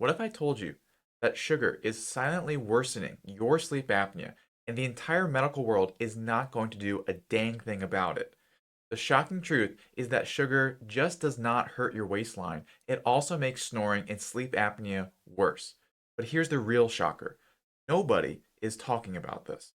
What if I told you that sugar is silently worsening your sleep apnea and the entire medical world is not going to do a dang thing about it? The shocking truth is that sugar just does not hurt your waistline, it also makes snoring and sleep apnea worse. But here's the real shocker: nobody is talking about this.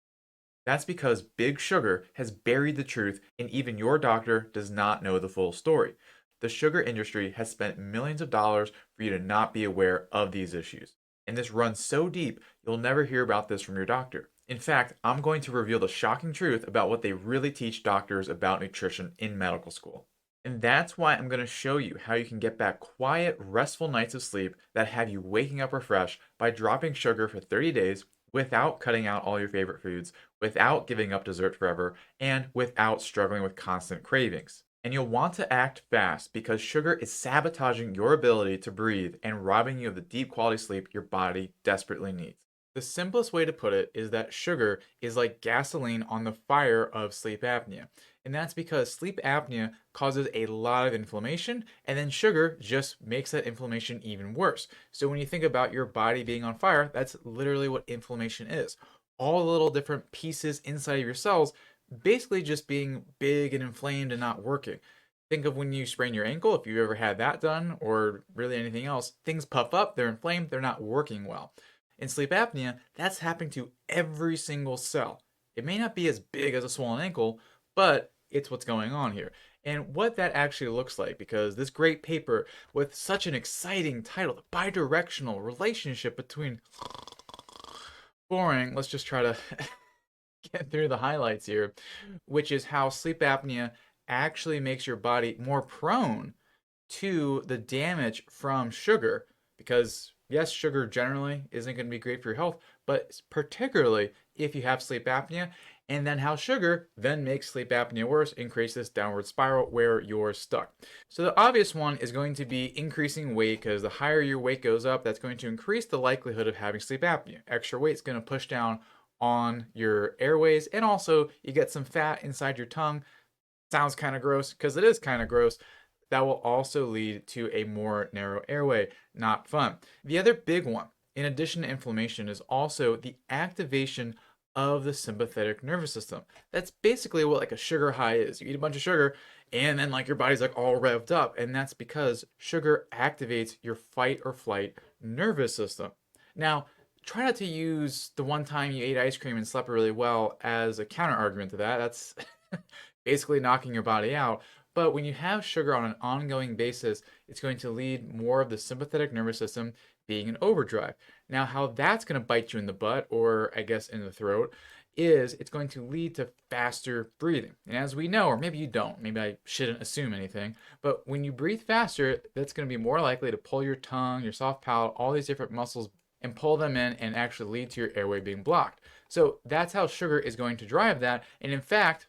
That's because Big Sugar has buried the truth, and even your doctor does not know the full story. The sugar industry has spent millions of dollars for you to not be aware of these issues. And this runs so deep, you'll never hear about this from your doctor. In fact, I'm going to reveal the shocking truth about what they really teach doctors about nutrition in medical school. And that's why I'm going to show you how you can get back quiet, restful nights of sleep that have you waking up refreshed by dropping sugar for 30 days without cutting out all your favorite foods, without giving up dessert forever, and without struggling with constant cravings. And you'll want to act fast because sugar is sabotaging your ability to breathe and robbing you of the deep quality sleep your body desperately needs. The simplest way to put it is that sugar is like gasoline on the fire of sleep apnea. And that's because sleep apnea causes a lot of inflammation, and then sugar just makes that inflammation even worse. So when you think about your body being on fire, that's literally what inflammation is. All the little different pieces inside of your cells basically just being big and inflamed and not working. Think of when you sprain your ankle, if you've ever had that done, or really anything else, things puff up, they're inflamed, they're not working well. In sleep apnea, that's happening to every single cell. It may not be as big as a swollen ankle, but it's what's going on here. And what that actually looks like, because this great paper with such an exciting title, the bidirectional relationship between boring, let's just try to get through the highlights here, which is how sleep apnea actually makes your body more prone to the damage from sugar. Because yes, sugar generally isn't going to be great for your health, but particularly if you have sleep apnea, and then how sugar then makes sleep apnea worse and creates this downward spiral where you're stuck. So the obvious one is going to be increasing weight, because the higher your weight goes up, that's going to increase the likelihood of having sleep apnea. Extra weight is going to push down on your airways, and also you get some fat inside your tongue. Sounds kind of gross, because it is kind of gross. That will also lead to a more narrow airway. Not fun. The other big one, in addition to inflammation, is also the activation of the sympathetic nervous system. That's basically what like a sugar high is. You eat a bunch of sugar and then like your body's like all revved up, and that's because sugar activates your fight or flight nervous system. Now, try not to use the one time you ate ice cream and slept really well as a counter argument to that. That's basically knocking your body out. But when you have sugar on an ongoing basis, it's going to lead more of the sympathetic nervous system being in overdrive. Now, how that's going to bite you in the butt, or I guess in the throat, is it's going to lead to faster breathing. And as we know, or maybe you don't, maybe I shouldn't assume anything, but when you breathe faster, that's going to be more likely to pull your tongue, your soft palate, all these different muscles, and pull them in and actually lead to your airway being blocked. So that's how sugar is going to drive that. And in fact,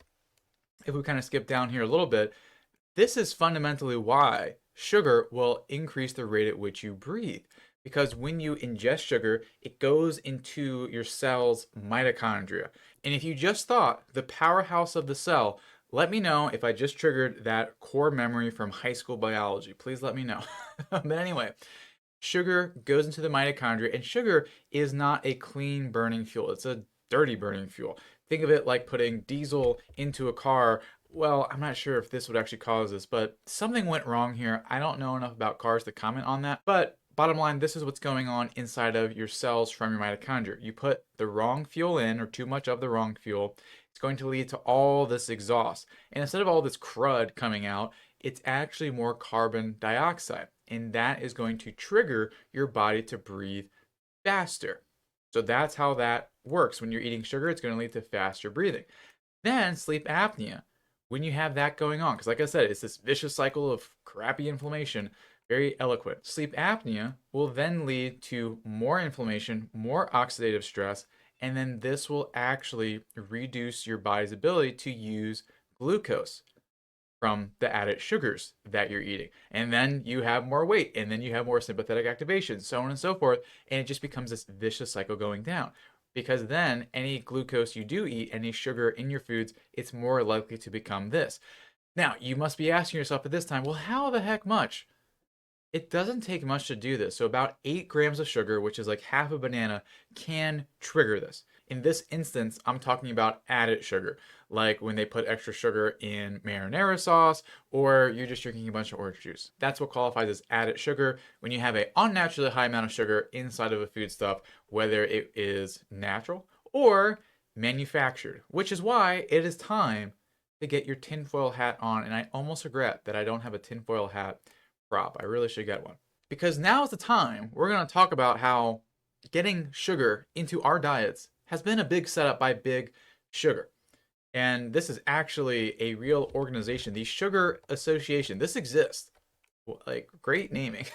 if we kind of skip down here a little bit, this is fundamentally why sugar will increase the rate at which you breathe. Because when you ingest sugar, it goes into your cell's mitochondria. And if you just thought the powerhouse of the cell, let me know if I just triggered that core memory from high school biology. Please let me know. But anyway, sugar goes into the mitochondria, and sugar is not a clean burning fuel, it's a dirty burning fuel. Think of it like putting diesel into a car. Well, I'm not sure if this would actually cause this, but something went wrong here. I don't know enough about cars to comment on that. But bottom line, this is what's going on inside of your cells from your mitochondria. You put the wrong fuel in, or too much of the wrong fuel, it's going to lead to all this exhaust. And instead of all this crud coming out, it's actually more carbon dioxide. And that is going to trigger your body to breathe faster. So that's how that works. When you're eating sugar, it's going to lead to faster breathing. Then sleep apnea, when you have that going on, because like I said, it's this vicious cycle of crappy inflammation, very eloquent. Sleep apnea will then lead to more inflammation, more oxidative stress, and then this will actually reduce your body's ability to use glucose from the added sugars that you're eating. And then you have more weight, and then you have more sympathetic activation, so on and so forth. And it just becomes this vicious cycle going down. Because then any glucose you do eat, any sugar in your foods, it's more likely to become this. Now, you must be asking yourself at this time, well, how the heck much? It doesn't take much to do this. So about 8 grams of sugar, which is like half a banana, can trigger this. In this instance, I'm talking about added sugar, like when they put extra sugar in marinara sauce or you're just drinking a bunch of orange juice. That's what qualifies as added sugar when you have an unnaturally high amount of sugar inside of a foodstuff, whether it is natural or manufactured, which is why it is time to get your tinfoil hat on. And I almost regret that I don't have a tinfoil hat prop. I really should get one. Because now is the time we're going to talk about how getting sugar into our diets has been a big setup by Big Sugar. And this is actually a real organization, the Sugar Association. This exists. Like, great naming.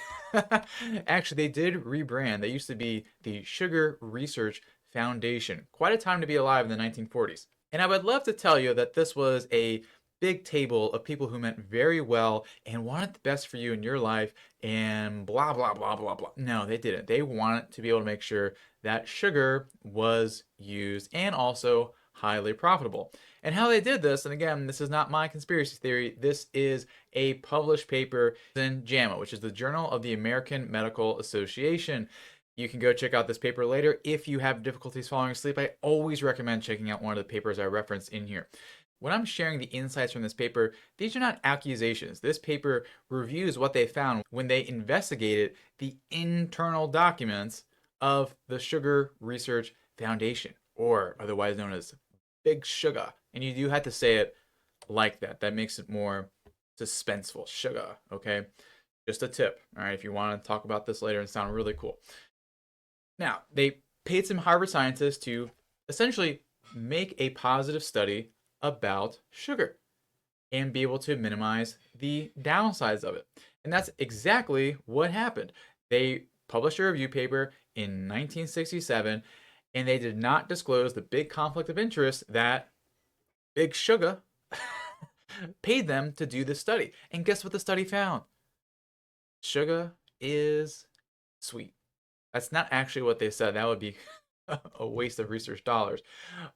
Actually, they did rebrand. They used to be the Sugar Research Foundation. Quite a time to be alive in the 1940s. And I would love to tell you that this was a big table of people who meant very well and wanted the best for you in your life and blah, blah, blah, blah, blah. No, they didn't. They wanted to be able to make sure that sugar was used and also highly profitable. And how they did this, and again, this is not my conspiracy theory, this is a published paper in JAMA, which is the Journal of the American Medical Association. You can go check out this paper later. If you have difficulties falling asleep, I always recommend checking out one of the papers I referenced in here. When I'm sharing the insights from this paper, these are not accusations. This paper reviews what they found when they investigated the internal documents of the Sugar Research Foundation, or otherwise known as Big Sugar. And you do have to say it like that. That makes it more suspenseful. Sugar, okay? Just a tip, all right, if you want to talk about this later and sound really cool. Now, they paid some Harvard scientists to essentially make a positive study about sugar and be able to minimize the downsides of it. And that's exactly what happened. They published a review paper in 1967 and they did not disclose the big conflict of interest that Big Sugar paid them to do this study. And guess what the study found? Sugar is sweet. That's not actually what they said. That would be a waste of research dollars.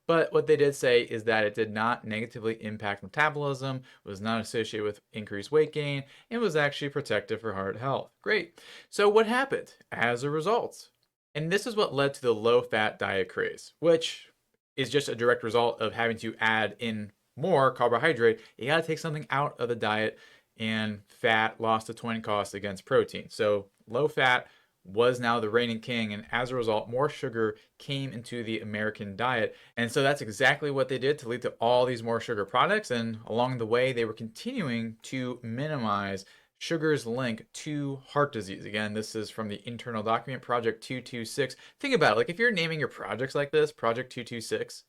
But what they did say is that it did not negatively impact metabolism, was not associated with increased weight gain, and was actually protective for heart health. Great. So what happened as a result? And this is what led to the low-fat diet craze, which is just a direct result of having to add in more carbohydrate. You got to take something out of the diet, and fat lost to 20 costs against protein. So low fat was now the reigning king, and as a result, more sugar came into the American diet. And so that's exactly what they did to lead to all these more sugar products. And along the way, they were continuing to minimize sugar's link to heart disease. Again, this is from the internal document, Project 226. Think about it, like if you're naming your projects like this, Project 226,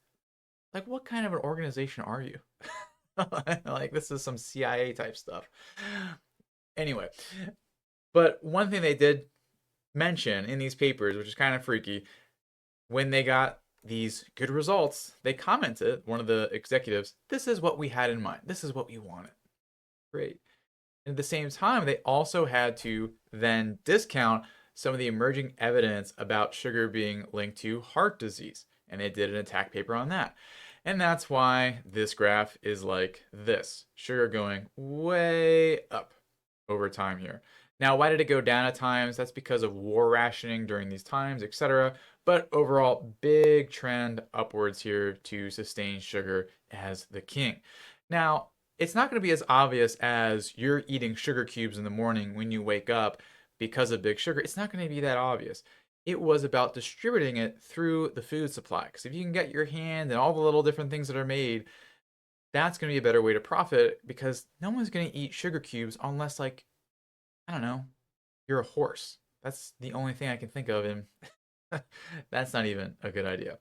like what kind of an organization are you? Like this is some CIA type stuff. Anyway, but one thing they did mention in these papers, which is kind of freaky, when they got these good results, they commented, one of the executives, this is what we had in mind. This is what we wanted. Great. And at the same time, they also had to then discount some of the emerging evidence about sugar being linked to heart disease. And they did an attack paper on that. And that's why this graph is like this. Sugar going way up over time here. Now, why did it go down at times? That's because of war rationing during these times, etc. But overall, big trend upwards here to sustain sugar as the king. Now, it's not going to be as obvious as you're eating sugar cubes in the morning when you wake up because of big sugar. It's not going to be that obvious. It was about distributing it through the food supply. Because if you can get your hand and all the little different things that are made, that's going to be a better way to profit because no one's going to eat sugar cubes unless, like, I don't know, you're a horse. That's the only thing I can think of, and that's not even a good idea.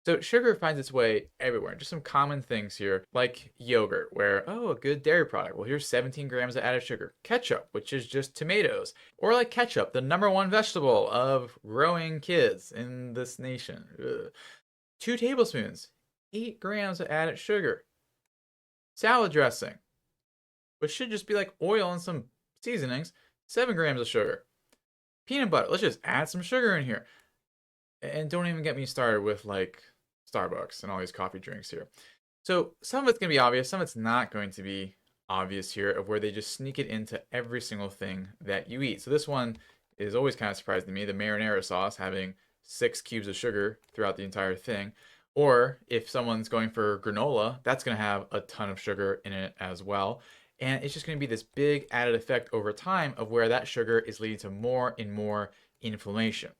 So sugar finds its way everywhere. Just some common things here, like yogurt, where, oh, a good dairy product. Well, here's 17 grams of added sugar. Ketchup, which is just tomatoes. Or like ketchup, the #1 vegetable of growing kids in this nation. Ugh. 2 tablespoons, 8 grams of added sugar. Salad dressing, which should just be like oil and some seasonings, 7 grams of sugar. Peanut butter, let's just add some sugar in here. And don't even get me started with like Starbucks and all these coffee drinks here. So some of it's going to be obvious, some of it's not going to be obvious here of where they just sneak it into every single thing that you eat. So this one is always kind of surprising to me, the marinara sauce having 6 cubes of sugar throughout the entire thing. Or if someone's going for granola, that's going to have a ton of sugar in it as well. And it's just going to be this big added effect over time of where that sugar is leading to more and more inflammation.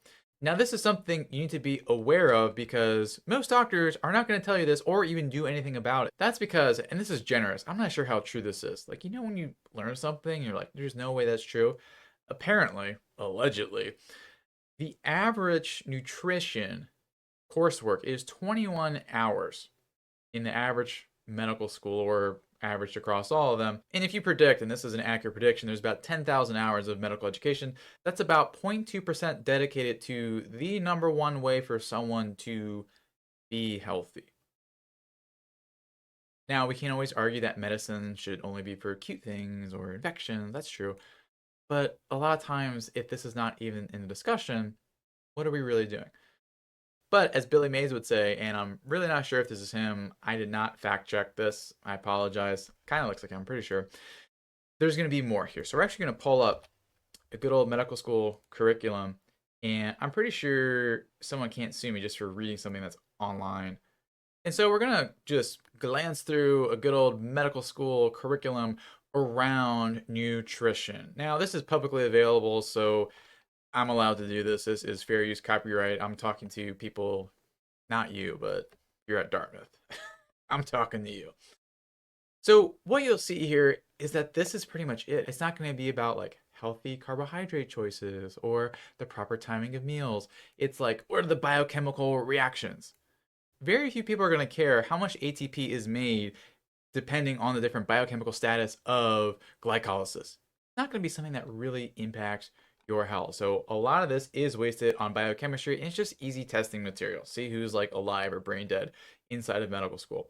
Now, this is something you need to be aware of because most doctors are not going to tell you this or even do anything about it. That's because, and this is generous, I'm not sure how true this is. Like, you know, when you learn something, you're like, there's no way that's true. Apparently, allegedly, the average nutrition coursework is 21 hours in the average medical school or averaged across all of them. And if you predict, and this is an accurate prediction, there's about 10,000 hours of medical education. That's about 0.2% dedicated to the number one way for someone to be healthy. Now, we can always argue that medicine should only be for acute things or infections. That's true. But a lot of times, if this is not even in the discussion, what are we really doing? But as Billy Mays would say, and I'm really not sure if this is him, I did not fact check this. I apologize. Kind of looks like I'm pretty sure. There's going to be more here. So we're actually going to pull up a good old medical school curriculum. And I'm pretty sure someone can't sue me just for reading something that's online. And so we're going to just glance through a good old medical school curriculum around nutrition. Now, this is publicly available, so I'm allowed to do this. This is fair use copyright. I'm talking to people, not you, but you're at Dartmouth. I'm talking to you. So what you'll see here is that this is pretty much it. It's not going to be about like healthy carbohydrate choices or the proper timing of meals. It's like, what are the biochemical reactions? Very few people are going to care how much ATP is made depending on the different biochemical status of glycolysis. It's not going to be something that really impacts your health. So a lot of this is wasted on biochemistry, and it's just easy testing material. See who's like alive or brain dead inside of medical school.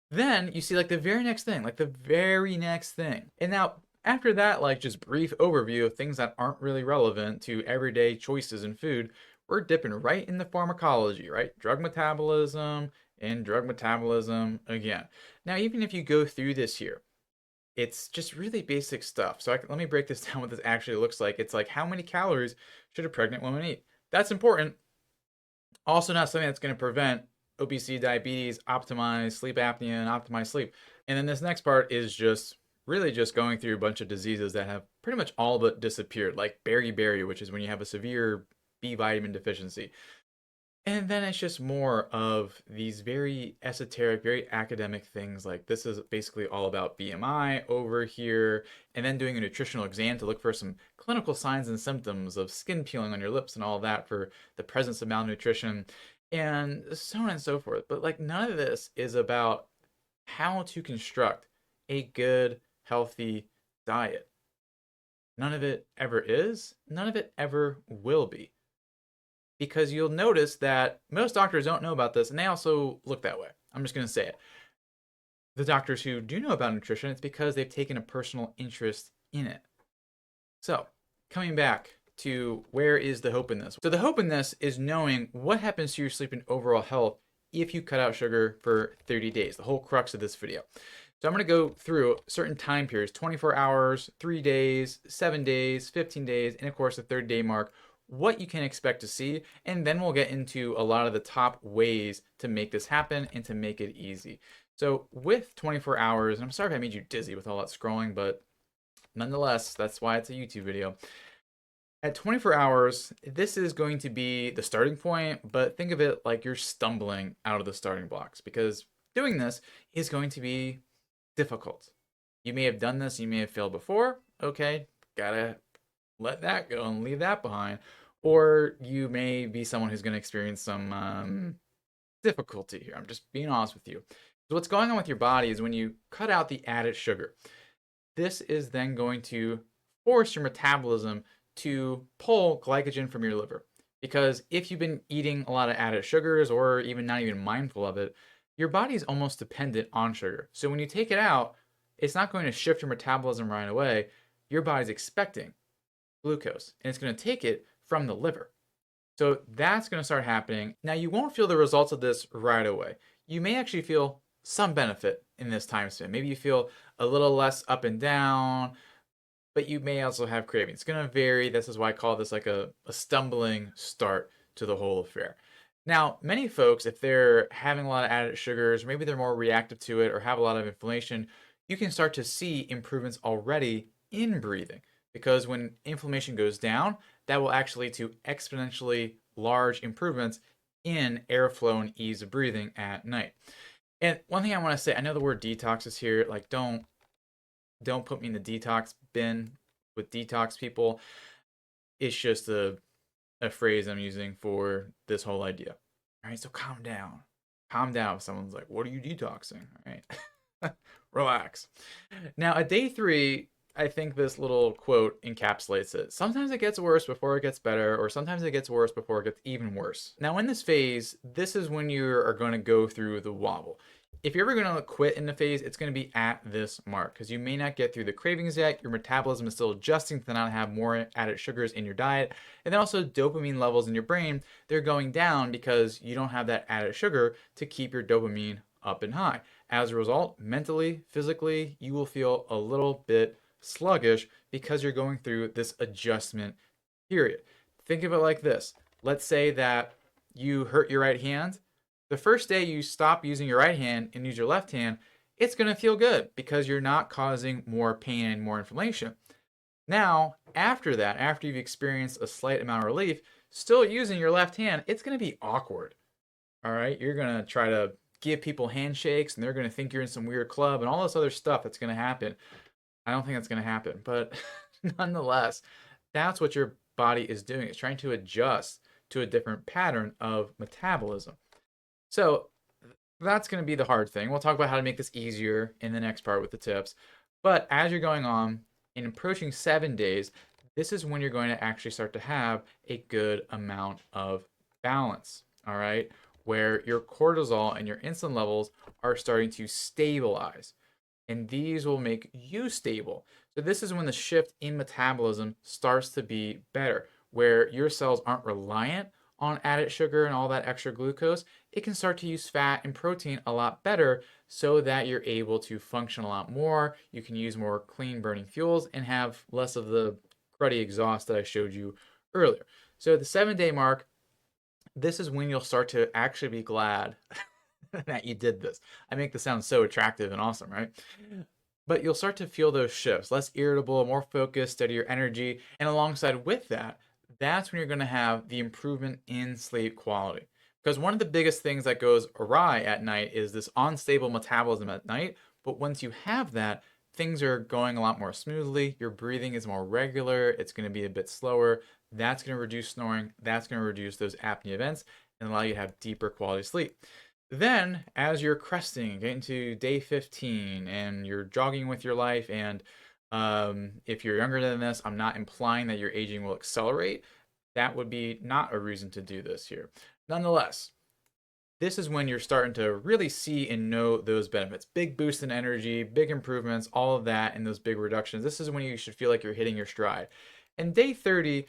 Then you see like the very next thing, And now after that, like just brief overview of things that aren't really relevant to everyday choices in food, we're dipping right in the pharmacology, right? Drug metabolism and drug metabolism again. Now, even if you go through this here, it's just really basic stuff. So let me break this down what this actually looks like. It's like how many calories should a pregnant woman eat? That's important. Also not something that's going to prevent obesity, diabetes, optimize sleep apnea, and optimize sleep. And then this next part is just really just going through a bunch of diseases that have pretty much all but disappeared, like beriberi, which is when you have a severe B vitamin deficiency. And then it's just more of these very esoteric, very academic things. Like this is basically all about BMI over here, and then doing a nutritional exam to look for some clinical signs and symptoms of skin peeling on your lips and all that for the presence of malnutrition, and so on and so forth. But like none of this is about how to construct a good, healthy diet. None of it ever is, none of it ever will be, because you'll notice that most doctors don't know about this and they also look that way. I'm just going to say it. The doctors who do know about nutrition, it's because they've taken a personal interest in it. So, coming back to where is the hope in this? So, the hope in this is knowing what happens to your sleep and overall health if you cut out sugar for 30 days, the whole crux of this video. So I'm going to go through certain time periods, 24 hours, 3 days, 7 days, 15 days, and of course the 30-day mark, what you can expect to see, and then we'll get into a lot of the top ways to make this happen and to make it easy. So with 24 hours, and I'm sorry if I made you dizzy with all that scrolling, but nonetheless, that's why it's a YouTube video. At 24 hours, this is going to be the starting point, but think of it like you're stumbling out of the starting blocks, because doing this is going to be difficult. You may have done this, you may have failed before. Okay, gotta let that go and leave that behind. Or you may be someone who's going to experience some difficulty here. I'm just being honest with you. So what's going on with your body is when you cut out the added sugar, this is then going to force your metabolism to pull glycogen from your liver. Because if you've been eating a lot of added sugars or even not even mindful of it, your body is almost dependent on sugar. So when you take it out, it's not going to shift your metabolism right away. Your body's expecting glucose, and it's going to take it from the liver. So that's going to start happening. Now, you won't feel the results of this right away. You may actually feel some benefit in this time span. Maybe you feel a little less up and down, but you may also have cravings. It's going to vary. This is why I call this like a stumbling start to the whole affair. Now, many folks, if they're having a lot of added sugars, maybe they're more reactive to it or have a lot of inflammation, you can start to see improvements already in breathing. Because when inflammation goes down, that will actually lead to exponentially large improvements in airflow and ease of breathing at night. And one thing I want to say, I know the word detox is here. Like, don't put me in the detox bin with detox people. It's just a phrase I'm using for this whole idea. All right, so calm down. Calm down if someone's like, what are you detoxing? All right. Relax. Now, at day 3, I think this little quote encapsulates it. Sometimes it gets worse before it gets better, or sometimes it gets worse before it gets even worse. Now, in this phase, this is when you are going to go through the wobble. If you're ever going to quit in the phase, it's going to be at this mark because you may not get through the cravings yet. Your metabolism is still adjusting to not have more added sugars in your diet. And then also dopamine levels in your brain, they're going down because you don't have that added sugar to keep your dopamine up and high. As a result, mentally, physically, you will feel a little bit sluggish because you're going through this adjustment period. Think of it like this. Let's say that you hurt your right hand. The first day you stop using your right hand and use your left hand, it's going to feel good because you're not causing more pain and more inflammation. Now, after that, after you've experienced a slight amount of relief, still using your left hand, it's going to be awkward. All right, you're going to try to give people handshakes and they're going to think you're in some weird club and all this other stuff that's going to happen. I don't think that's going to happen, but nonetheless, that's what your body is doing. It's trying to adjust to a different pattern of metabolism. So that's going to be the hard thing. We'll talk about how to make this easier in the next part with the tips. But as you're going on, in approaching 7 days, this is when you're going to actually start to have a good amount of balance, all right? Where your cortisol and your insulin levels are starting to stabilize. And these will make you stable. So this is when the shift in metabolism starts to be better, where your cells aren't reliant on added sugar and all that extra glucose. It can start to use fat and protein a lot better so that you're able to function a lot more. You can use more clean burning fuels and have less of the cruddy exhaust that I showed you earlier. So at the 7-day mark, this is when you'll start to actually be glad that you did this. I make this sound so attractive and awesome, right? But you'll start to feel those shifts, less irritable, more focused, steadier energy. And alongside with that, that's when you're going to have the improvement in sleep quality. Because one of the biggest things that goes awry at night is this unstable metabolism at night. But once you have that, things are going a lot more smoothly. Your breathing is more regular. It's going to be a bit slower. That's going to reduce snoring. That's going to reduce those apnea events and allow you to have deeper quality sleep. Then, as you're cresting, getting to day 15, and you're jogging with your life, and if you're younger than this, I'm not implying that your aging will accelerate. That would be not a reason to do this here. Nonetheless, this is when you're starting to really see and know those benefits. Big boost in energy, big improvements, all of that, and those big reductions. This is when you should feel like you're hitting your stride. And day 30,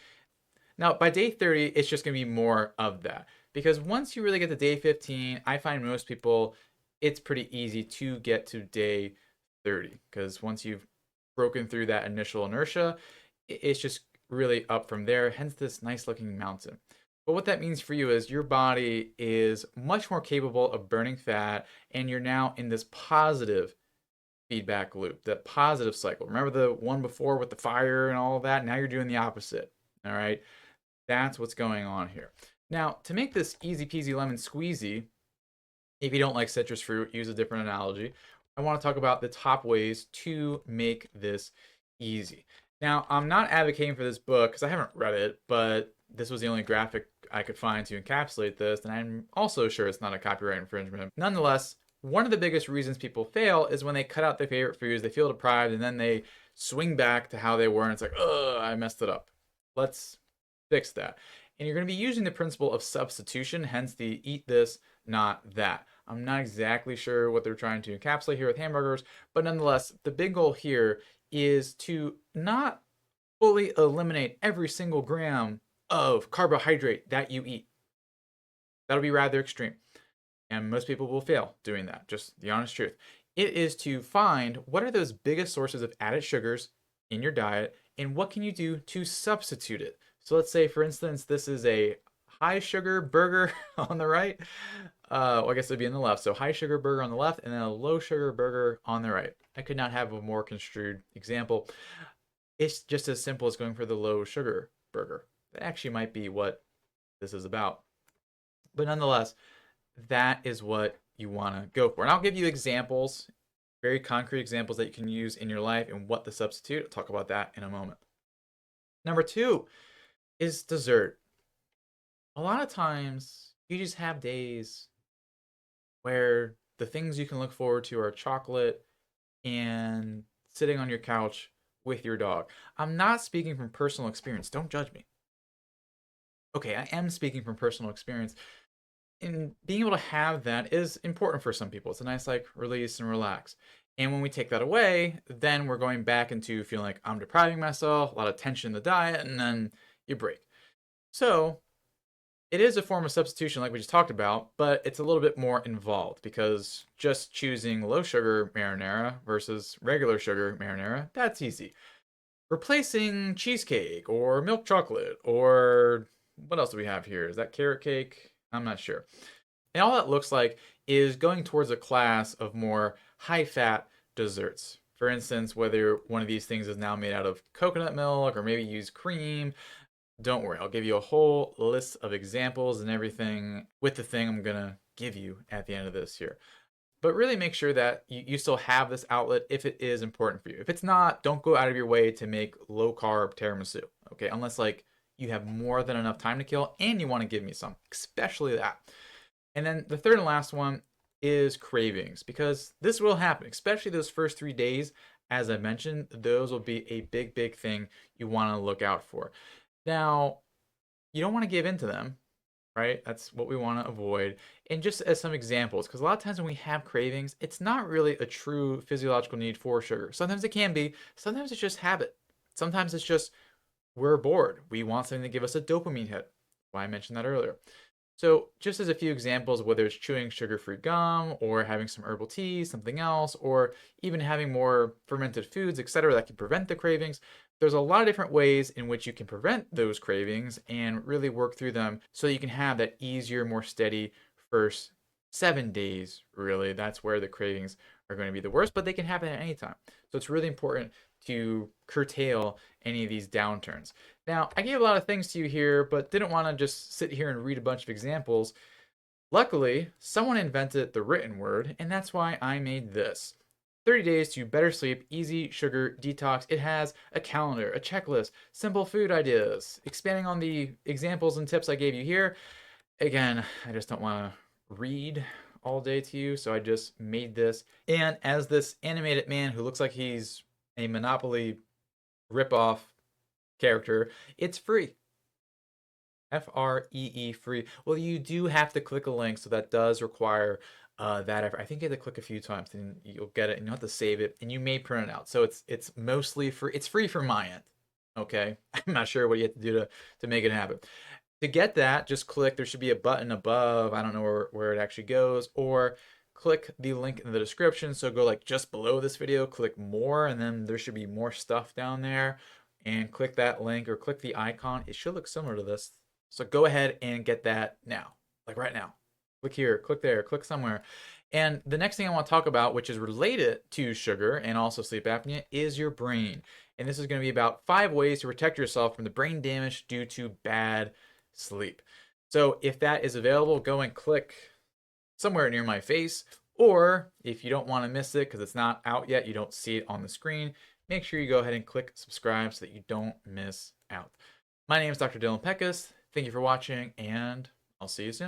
now by day 30, it's just going to be more of that. Because once you really get to day 15, I find most people, it's pretty easy to get to day 30. Because once you've broken through that initial inertia, it's just really up from there, hence this nice looking mountain. But what that means for you is your body is much more capable of burning fat, and you're now in this positive feedback loop, that positive cycle. Remember the one before with the fire and all of that? Now you're doing the opposite. All right. That's what's going on here. Now, to make this easy peasy lemon squeezy, if you don't like citrus fruit, use a different analogy. I want to talk about the top ways to make this easy. Now, I'm not advocating for this book because I haven't read it, but this was the only graphic I could find to encapsulate this, and I'm also sure it's not a copyright infringement. Nonetheless, one of the biggest reasons people fail is when they cut out their favorite foods, they feel deprived, and then they swing back to how they were, and it's like, oh, I messed it up. Let's fix that. And you're going to be using the principle of substitution, hence the eat this, not that. I'm not exactly sure what they're trying to encapsulate here with hamburgers, but nonetheless, the big goal here is to not fully eliminate every single gram of carbohydrate that you eat. That'll be rather extreme. And most people will fail doing that, just the honest truth. It is to find what are those biggest sources of added sugars in your diet and what can you do to substitute it. So let's say, for instance, this is a high sugar burger on the right. Well, I guess it'd be on the left. So high sugar burger on the left and then a low sugar burger on the right. I could not have a more construed example. It's just as simple as going for the low sugar burger. That actually might be what this is about. But nonetheless, that is what you want to go for. And I'll give you examples, very concrete examples that you can use in your life and what to substitute. I'll talk about that in a moment. Number two is dessert. A lot of times you just have days where the things you can look forward to are chocolate and sitting on your couch with your dog. I'm not speaking from personal experience. Don't judge me. Okay, I am speaking from personal experience. And being able to have that is important for some people. It's a nice like release and relax. And when we take that away, then we're going back into feeling like I'm depriving myself, a lot of tension in the diet, and then you break. So it is a form of substitution like we just talked about, but it's a little bit more involved because just choosing low sugar marinara versus regular sugar marinara, that's easy. Replacing cheesecake or milk chocolate or what else do we have here? Is that carrot cake? I'm not sure. And all that looks like is going towards a class of more high fat desserts. For instance, whether one of these things is now made out of coconut milk or maybe use cream, don't worry, I'll give you a whole list of examples and everything with the thing I'm gonna give you at the end of this here. But really make sure that you still have this outlet if it is important for you. If it's not, don't go out of your way to make low carb tiramisu, okay? Unless like you have more than enough time to kill and you want to give me some, especially that. And then the third and last one is cravings because this will happen, especially those first 3 days. As I mentioned, those will be a big, big thing you want to look out for. Now, you don't want to give in to them, right? That's what we want to avoid. And just as some examples, because a lot of times when we have cravings, it's not really a true physiological need for sugar. Sometimes it can be, sometimes it's just habit. Sometimes it's just we're bored. We want something to give us a dopamine hit. Why I mentioned that earlier. So just as a few examples, whether it's chewing sugar-free gum or having some herbal tea, something else, or even having more fermented foods, etc., that can prevent the cravings, there's a lot of different ways in which you can prevent those cravings and really work through them so you can have that easier, more steady first 7 days, really. That's where the cravings are going to be the worst, but they can happen at any time. So it's really important to curtail any of these downturns. Now, I gave a lot of things to you here, but didn't want to just sit here and read a bunch of examples. Luckily, someone invented the written word, and that's why I made this. 30 days to better sleep, easy sugar detox. It has a calendar, a checklist, simple food ideas, expanding on the examples and tips I gave you here. Again, I just don't want to read all day to you, so I just made this. And as this animated man who looks like he's a Monopoly ripoff character, it's free. Free, free. Well, you do have to click a link, so that does require that effort. I think you have to click a few times, and you'll get it, and you have to save it, and you may print it out. So it's mostly free. It's free from my end. Okay, I'm not sure what you have to do to make it happen. To get that, just click. There should be a button above. I don't know where it actually goes, or click the link in the description. So go like just below this video, click more, and then there should be more stuff down there. And click that link or click the icon. It should look similar to this. So go ahead and get that now, like right now. Click here, click there, click somewhere. And the next thing I want to talk about, which is related to sugar and also sleep apnea, is your brain. And this is going to be about 5 ways to protect yourself from the brain damage due to bad sleep. So if that is available, go and click somewhere near my face. Or if you don't want to miss it because it's not out yet, you don't see it on the screen, make sure you go ahead and click subscribe so that you don't miss out. My name is Dr. Dylan Peckus. Thank you for watching, and I'll see you soon.